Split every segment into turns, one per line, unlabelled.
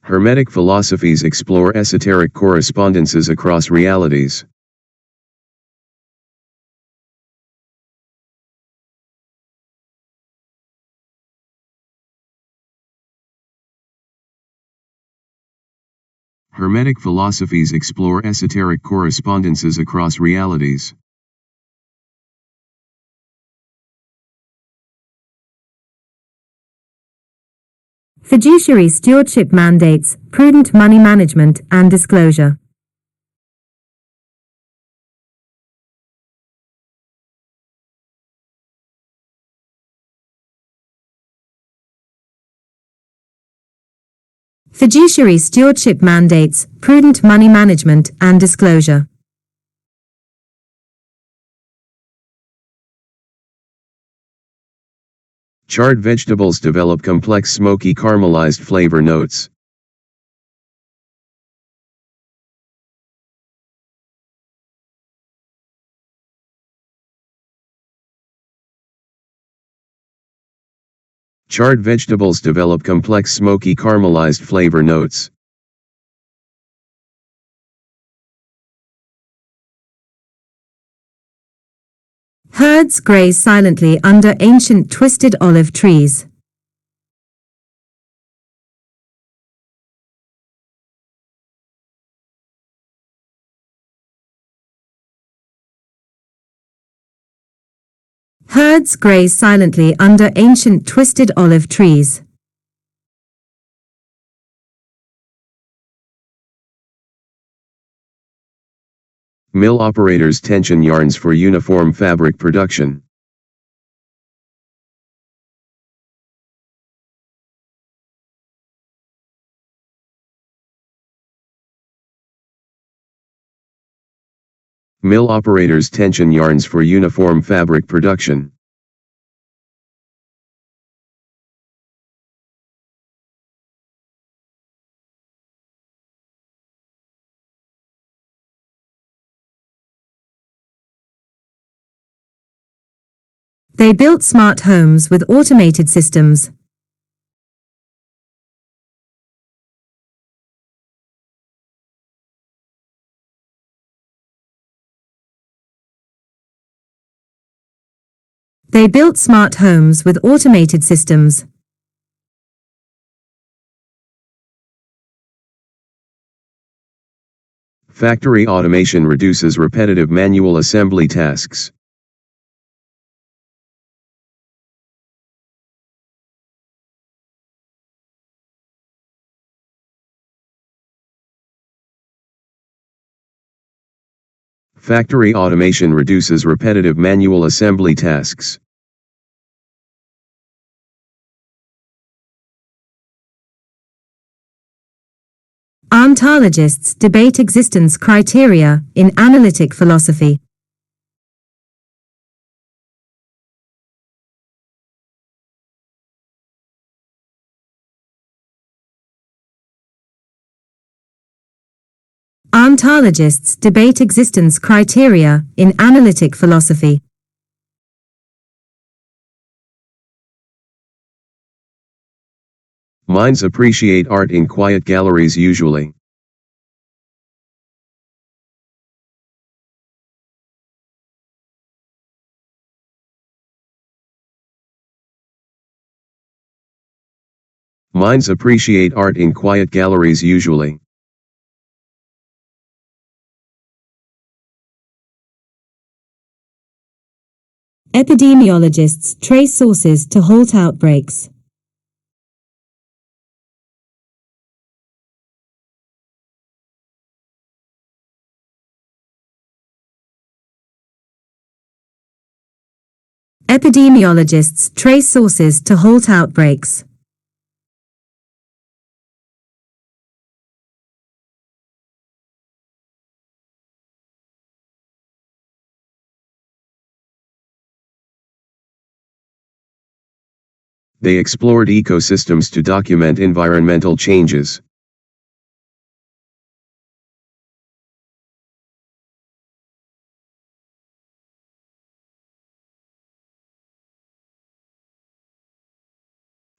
Hermetic philosophies explore esoteric correspondences across realities. Hermetic philosophies explore esoteric correspondences across realities.
Fiduciary stewardship mandates prudent money management and disclosure. Fiduciary stewardship mandates prudent money management and disclosure.
Charred vegetables develop complex smoky caramelized flavor notes. Charred vegetables develop complex smoky caramelized flavor notes.
Herds graze silently under ancient twisted olive trees. Herds graze silently under ancient twisted olive trees.
Mill operators tension yarns for uniform fabric production. Mill operators tension yarns for uniform fabric production.
They built smart homes with automated systems. They built smart homes with automated systems.
Factory automation reduces repetitive manual assembly tasks. Factory automation reduces repetitive manual assembly tasks.
Ontologists debate existence criteria in analytic philosophy. Ontologists debate existence criteria in analytic philosophy.
Minds appreciate art in quiet galleries usually. Minds appreciate art in quiet galleries usually.
Epidemiologists trace sources to halt outbreaks. Epidemiologists trace sources to halt outbreaks.
They explored ecosystems to document environmental changes.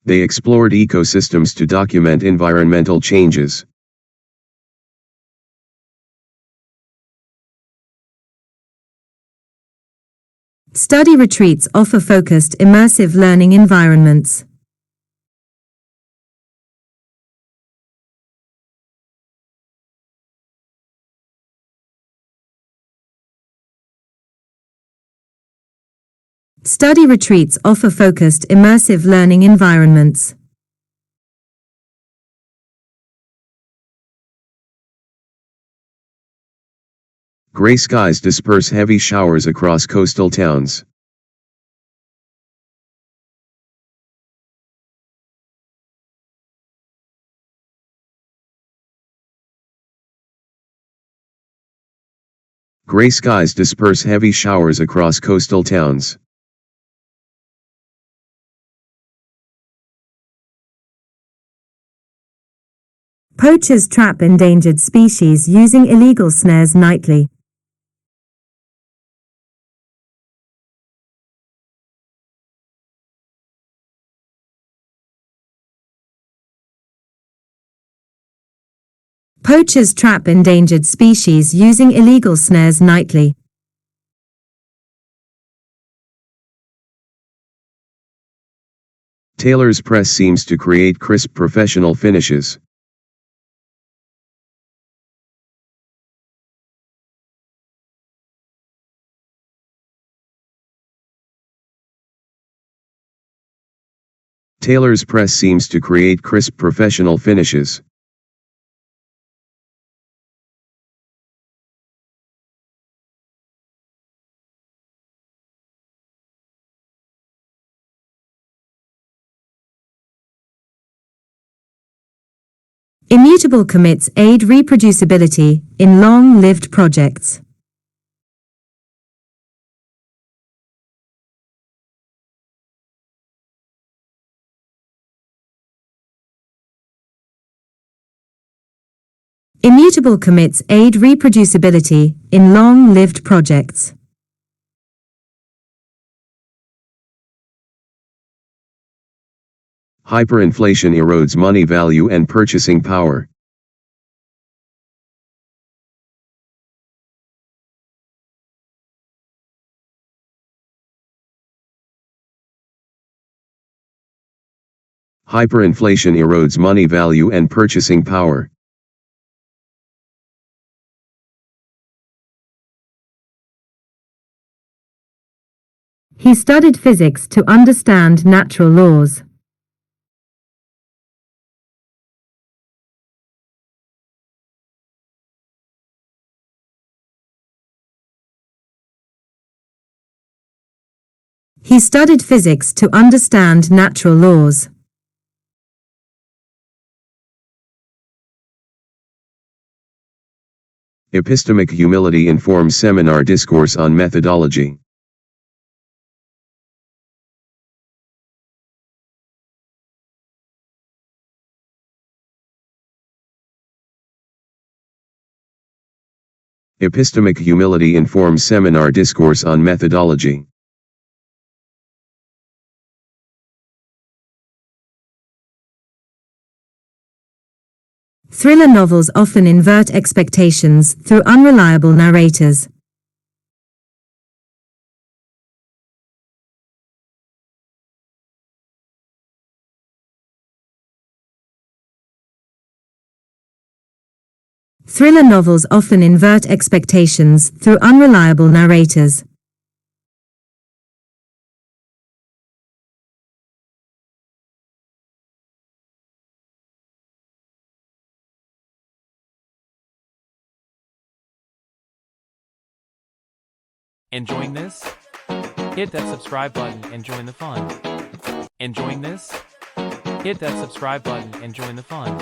They explored ecosystems to document environmental changes.
Study retreats offer focused, immersive learning environments. Study retreats offer focused, immersive learning environments.
Gray skies disperse heavy showers across coastal towns. Gray skies disperse heavy showers across coastal towns.
Poachers trap endangered species using illegal snares nightly. Poachers trap endangered species using illegal snares nightly.
Tailor's press seems to create crisp professional finishes. Tailor's press seems to create crisp professional finishes.
Immutable commits aid reproducibility in long-lived projects. Immutable commits aid reproducibility in long-lived projects.
Hyperinflation erodes money value and purchasing power. Hyperinflation erodes money value and purchasing power.
He studied physics to understand natural laws. He studied physics to understand natural laws.
Epistemic humility informs seminar discourse on methodology. Epistemic humility informs seminar discourse on methodology.
Thriller novels often invert expectations through unreliable narrators. Thriller novels often invert expectations through unreliable narrators.
Enjoying this? Hit that subscribe button and join the fun. Enjoying this? Hit that subscribe button and join the fun.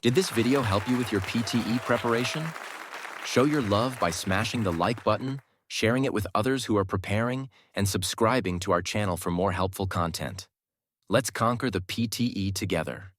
Did this video help you with your PTE preparation? Show your love by smashing the like button, sharing it with others who are preparing, and subscribing to our channel for more helpful content. Let's conquer the PTE together.